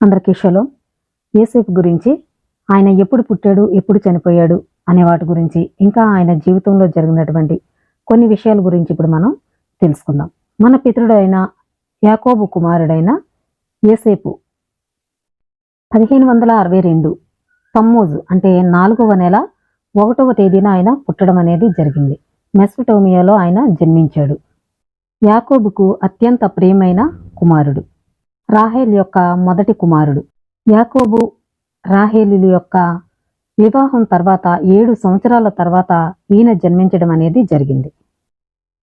అందరికీ షలోం. యేసేపు గురించి, ఆయన ఎప్పుడు పుట్టాడు, ఎప్పుడు చనిపోయాడు అనే వాటి గురించి, ఇంకా ఆయన జీవితంలో జరిగినటువంటి కొన్ని విషయాల గురించి ఇప్పుడు మనం తెలుసుకుందాం. మన పితరుడైన యాకోబు కుమారుడైన యేసేపు 1562 తమ్మూజు అంటే 4వ నెల 1వ తేదీన ఆయన పుట్టడం అనేది జరిగింది. మెసొపొటేమియాలో ఆయన జన్మించాడు. యాకోబుకు అత్యంత ప్రియమైన కుమారుడు, రాహేల్ యొక్క మొదటి కుమారుడు. యాకోబు రాహేలుల యొక్క వివాహం తర్వాత 7 సంవత్సరాల తర్వాత ఈయన జన్మించడం అనేది జరిగింది.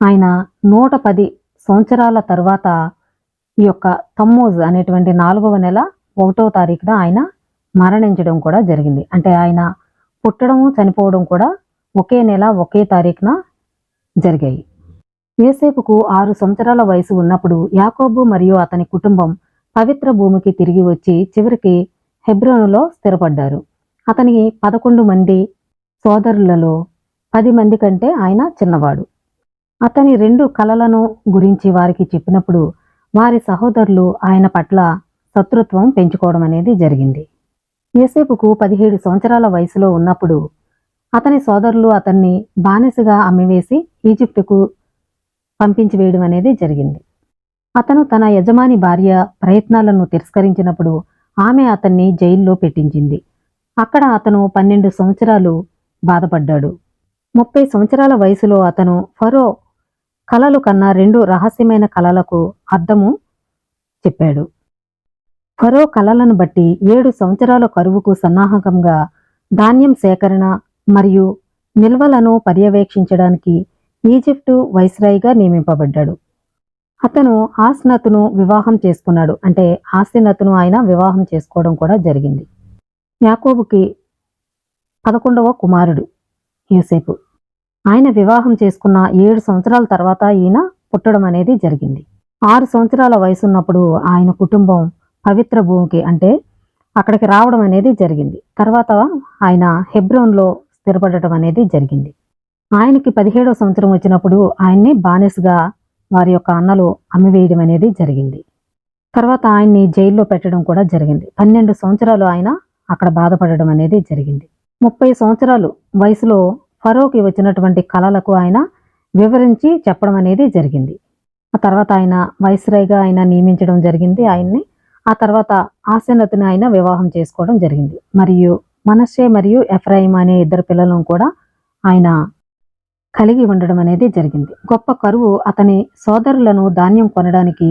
ఆయన 110 సంవత్సరాల తర్వాత ఈ యొక్క తమ్మూజ్ అనేటువంటి 4వ నెల 1వ తారీఖున ఆయన మరణించడం కూడా జరిగింది. అంటే ఆయన పుట్టడము చనిపోవడం కూడా ఒకే నెల ఒకే తారీఖున జరిగాయి. యేసేపుకు 6 సంవత్సరాల వయసు ఉన్నప్పుడు యాకోబు మరియు అతని కుటుంబం పవిత్ర భూమికి తిరిగి వచ్చి చివరికి హెబ్రోనులో స్థిరపడ్డారు. అతనికి 11 మంది సోదరులలో 10 మంది కంటే ఆయన చిన్నవాడు. అతని 2 కలలను గురించి వారికి చెప్పినప్పుడు వారి సహోదరులు ఆయన పట్ల శత్రుత్వం పెంచుకోవడం అనేది జరిగింది. యేసేపుకు 17 సంవత్సరాల వయసులో ఉన్నప్పుడు అతని సోదరులు అతన్ని బానిసగా అమ్మివేసి ఈజిప్టుకు పంపించి వేయడం అనేది జరిగింది. అతను తన యజమాని భార్య ప్రయత్నాలను తిరస్కరించినప్పుడు ఆమె అతన్ని జైల్లో పెట్టించింది. అక్కడ అతను 12 సంవత్సరాలు బాధపడ్డాడు. 30 సంవత్సరాల వయసులో అతను ఫరో కలలు కన్నా 2 రహస్యమైన కలలకు అర్థము చెప్పాడు. ఫరో కలలను బట్టి 7 సంవత్సరాల కరువుకు సన్నాహకంగా ధాన్యం సేకరణ మరియు నిల్వలను పర్యవేక్షించడానికి ఈజిప్టు వైస్రాయిగా నియమింపబడ్డాడు. అతను ఆస్నతును వివాహం చేసుకున్నాడు. అంటే ఆస్తినతును ఆయన వివాహం చేసుకోవడం కూడా జరిగింది. యాకోబుకి 11వ కుమారుడు యోసేపు. ఆయన వివాహం చేసుకున్న 7 సంవత్సరాల తర్వాత ఈయన పుట్టడం అనేది జరిగింది. 6 సంవత్సరాల వయసున్నప్పుడు ఆయన కుటుంబం పవిత్ర భూమికి అంటే అక్కడికి రావడం అనేది జరిగింది. తర్వాత ఆయన హెబ్రోన్లో స్థిరపడటం అనేది జరిగింది. ఆయనకి 17వ సంవత్సరం వచ్చినప్పుడు ఆయన్ని బానిసగా వారి యొక్క అన్నలు అమ్మివేయడం అనేది జరిగింది. తర్వాత ఆయన్ని జైల్లో పెట్టడం కూడా జరిగింది. 12 సంవత్సరాలు ఆయన అక్కడ బాధపడడం అనేది జరిగింది. 30 సంవత్సరాలు వయసులో ఫరోకి వచ్చినటువంటి కలలకు ఆయన వివరించి చెప్పడం అనేది జరిగింది. ఆ తర్వాత ఆయన వైస్రాయిగా ఆయన నియమించడం జరిగింది ఆయన్ని. ఆ తర్వాత ఆసెనతుని ఆయన వివాహం చేసుకోవడం జరిగింది. మరియు మనష్షే మరియు ఎఫ్రాయిం అనే 2 పిల్లలను కూడా ఆయన కలిగి ఉండడం అనేది జరిగింది. గొప్ప కరువు అతని సోదరులను ధాన్యం కొనడానికి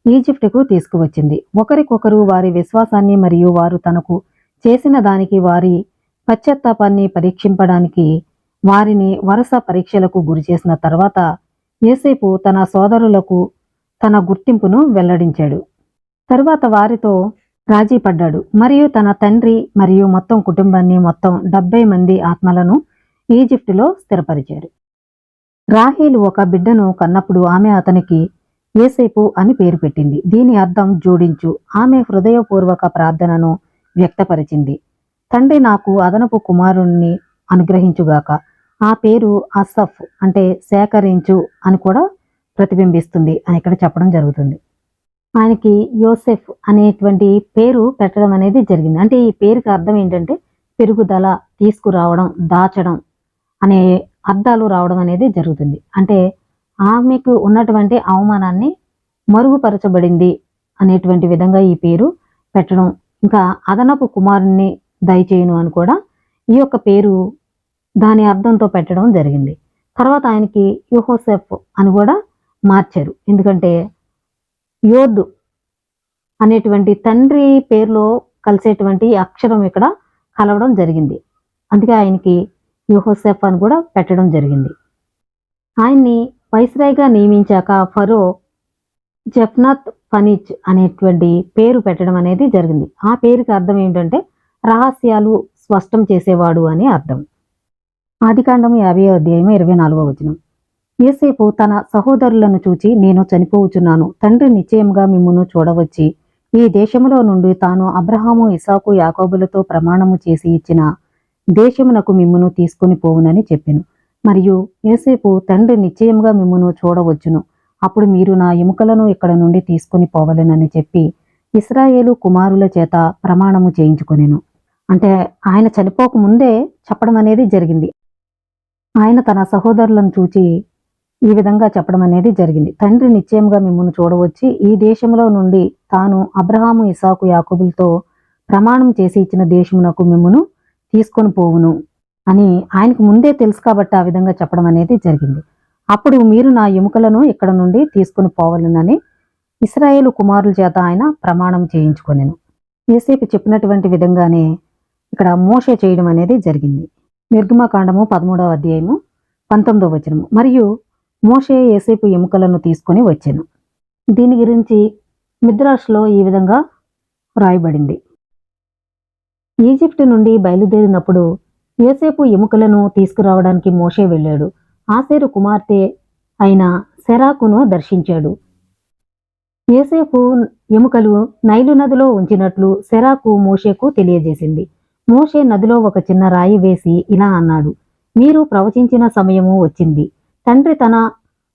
ఈజిప్టుకు తీసుకువచ్చింది. ఒకరికొకరు వారి విశ్వాసాన్ని మరియు వారు తనకు చేసిన దానికి వారి పశ్చాత్తాపాన్ని పరీక్షింపడానికి వారిని వరుస పరీక్షలకు గురి చేసిన తర్వాత యేసేపు తన సోదరులకు తన గుర్తింపును వెల్లడించాడు. తరువాత వారితో రాజీ పడ్డాడు మరియు తన తండ్రి మరియు మొత్తం కుటుంబాన్ని మొత్తం 70 మంది ఆత్మలను ఈజిప్టులో స్థిరపరిచారు. రాహేలు ఒక బిడ్డను కన్నప్పుడు ఆమె అతనికి యేసేపు అని పేరు పెట్టింది. దీని అర్థం జోడించు. ఆమె హృదయపూర్వక ప్రార్థనను వ్యక్తపరిచింది. తండ్రి నాకు అదనపు కుమారుణ్ణి అనుగ్రహించుగాక. ఆ పేరు అసఫ్ అంటే సేకరించు అని కూడా ప్రతిబింబిస్తుంది అని ఇక్కడ చెప్పడం జరుగుతుంది. ఆయనకి యోసెఫ్ అనేటువంటి పేరు పెట్టడం అనేది జరిగింది. అంటే ఈ పేరుకి అర్థం ఏంటంటే పెరుగుదల, తీసుకురావడం, దాచడం అనే అర్థాలు రావడం అనేది జరుగుతుంది. అంటే ఆమెకు ఉన్నటువంటి అవమానాన్ని మరుగుపరచబడింది అనేటువంటి విధంగా ఈ పేరు పెట్టడం, ఇంకా అదనపు కుమారుణ్ణి దయచేయును అని కూడా ఈ యొక్క పేరు దాని అర్థంతో పెట్టడం జరిగింది. తర్వాత ఆయనకి యోసేఫ్ అని కూడా మార్చారు. ఎందుకంటే యోధ్ అనేటువంటి తండ్రి పేరులో కలిసేటువంటి అక్షరం ఇక్కడ కలవడం జరిగింది. అందుకే ఆయనకి యోసేఫ్ అని కూడా పెట్టడం జరిగింది. ఆయన్ని వైస్రాయిగా నియమించాక ఫరో జఫ్నత్ ఫనీచ్ అనేటువంటి పేరు పెట్టడం అనేది జరిగింది. ఆ పేరుకి అర్థం ఏంటంటే రహస్యాలు స్పష్టం చేసేవాడు అని అర్థం. ఆదికాండం 50వ అధ్యాయం 24వ వచనం. యేసేపు తన సహోదరులను చూచి, నేను చనిపోవచ్చున్నాను. తండ్రి నిశ్చయంగా మిమ్మును చూడవచ్చి ఈ దేశములో నుండి తాను అబ్రహాము, ఇసాకు, యాకోబులతో ప్రమాణము చేసి ఇచ్చిన దేశమునకు మిమ్మును తీసుకుని పోవునని చెప్పెను. మరియు యేసేపు తండ్రి నిశ్చయముగా మిమ్మును చూడవచ్చును. అప్పుడు మీరు నా ఎముకలను ఇక్కడ నుండి తీసుకుని పోవలెనని చెప్పి ఇశ్రాయేలు కుమారుల చేత ప్రమాణము చేయించుకొనెను. అంటే ఆయన చనిపోక ముందే చెప్పడం అనేది జరిగింది. ఆయన తన సహోదరులను చూచి ఈ విధంగా చెప్పడం అనేది జరిగింది. తండ్రి నిశ్చయంగా మిమ్మును చూడవచ్చి ఈ దేశంలో నుండి తాను అబ్రహాము, ఇసాకు, యాకోబులతో ప్రమాణం చేసి ఇచ్చిన దేశమునకు మిమ్మును తీసుకొని పోవును అని ఆయనకు ముందే తెలుసు కాబట్టి ఆ విధంగా చెప్పడం అనేది జరిగింది. అప్పుడు మీరు నా ఎముకలను ఇక్కడ నుండి తీసుకొని పోవాలనని ఇశ్రాయేలు కుమారుల చేత ఆయన ప్రమాణం చేయించుకొనెను. యోసేపు చెప్పినటువంటి విధంగానే ఇక్కడ మోషే చేయడం అనేది జరిగింది. నిర్గమకాండము 13వ అధ్యాయము 19వ వచనము. మరియు మోషే యోసేపు ఎముకలను తీసుకొని వచ్చెను. దీని గురించి మిద్రాష్లో ఈ విధంగా రాయబడింది. ఈజిప్టు నుండి బయలుదేరినప్పుడు యోసేపు ఎముకలను తీసుకురావడానికి మోషే వెళ్ళాడు. ఆసేరు కుమార్తె అయిన సెరాకును దర్శించాడు. యోసేపు ఎముకలు నైలు నదిలో ఉంచినట్లు సెరాకు మోషేకు తెలియజేసింది. మోషే నదిలో ఒక చిన్న రాయి వేసి ఇలా అన్నాడు, మీరు ప్రవచించిన సమయము వచ్చింది. తండ్రి తన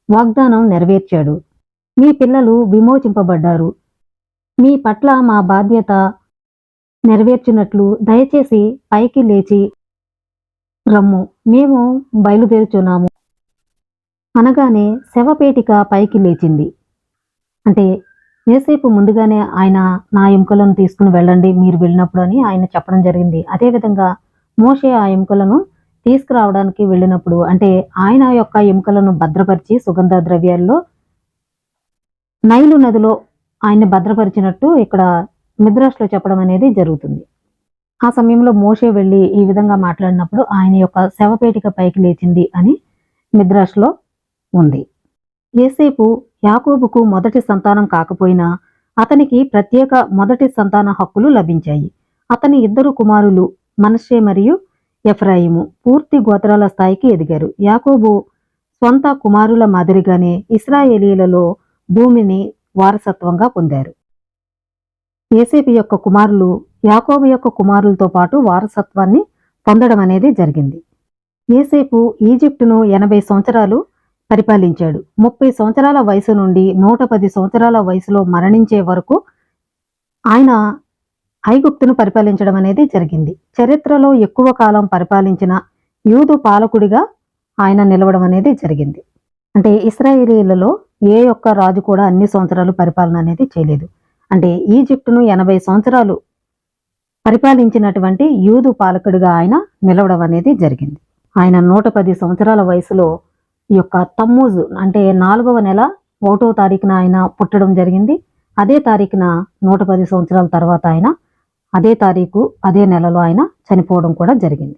వాగ్దానం నెరవేర్చాడు. మీ పిల్లలు విమోచింపబడ్డారు. మీ పట్ల మా బాధ్యత నెరవేర్చినట్లు దయచేసి పైకి లేచి రమ్ము, మేము బయలుదేరుచున్నాము అనగానే శవపేటిక పైకి లేచింది. అంటే యోసేపు ముందుగానే ఆయన నా ఎముకలను తీసుకుని వెళ్ళండి మీరు వెళ్ళినప్పుడు అని ఆయన చెప్పడం జరిగింది. అదేవిధంగా మోషే ఆ ఎముకలను తీసుకురావడానికి వెళ్ళినప్పుడు అంటే ఆయన యొక్క ఎముకలను భద్రపరిచి సుగంధ ద్రవ్యాల్లో నైలు నదిలో ఆయన్ని భద్రపరిచినట్టు ఇక్కడ మిద్రాష్లో చెప్పడం అనేది జరుగుతుంది. ఆ సమయంలో మోషే వెళ్ళి ఈ విధంగా మాట్లాడినప్పుడు ఆయన యొక్క శవపేటిక పైకి లేచింది అని మిద్రాష్లో ఉంది. యోసేపు యాకోబుకు మొదటి సంతానం కాకపోయినా అతనికి ప్రత్యేక మొదటి సంతాన హక్కులు లభించాయి. అతని ఇద్దరు కుమారులు మనష్షే మరియు ఎఫ్రాయిము పూర్తి గోత్రాల స్థాయికి ఎదిగారు. యాకోబు స్వంత కుమారుల మాదిరిగానే ఇశ్రాయేలీలలో భూమిని వారసత్వంగా పొందారు. యోసేపు యొక్క కుమారులు యాకోబు యొక్క కుమారులతో పాటు వారసత్వాన్ని పొందడం అనేది జరిగింది. యోసేపు ఈజిప్టును 80 సంవత్సరాలు పరిపాలించాడు. 30 సంవత్సరాల వయసు నుండి 110 సంవత్సరాల వయసులో మరణించే వరకు ఆయన ఐగుప్తును పరిపాలించడం అనేది జరిగింది. చరిత్రలో ఎక్కువ కాలం పరిపాలించిన యూదు పాలకుడిగా ఆయన నిలవడం అనేది జరిగింది. అంటే ఇశ్రాయేలీలలో ఏ ఒక్క రాజు కూడా అన్ని సంవత్సరాలు పరిపాలన అనేది చేయలేదు. అంటే ఈజిప్టును 80 సంవత్సరాలు పరిపాలించినటువంటి యూదు పాలకుడిగా ఆయన నిలవడం అనేది జరిగింది. ఆయన 110 సంవత్సరాల వయసులో ఈ యొక్క తమ్మూజు అంటే 4వ నెల 1వ తారీఖున ఆయన పుట్టడం జరిగింది. అదే తారీఖున 110 సంవత్సరాల తర్వాత ఆయన అదే తారీఖు అదే నెలలో ఆయన చనిపోవడం కూడా జరిగింది.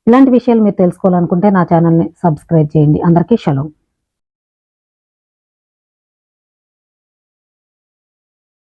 ఇలాంటి విషయాలు మీరు తెలుసుకోవాలనుకుంటే నా ఛానల్ని సబ్స్క్రైబ్ చేయండి. అందరికీ షలోం.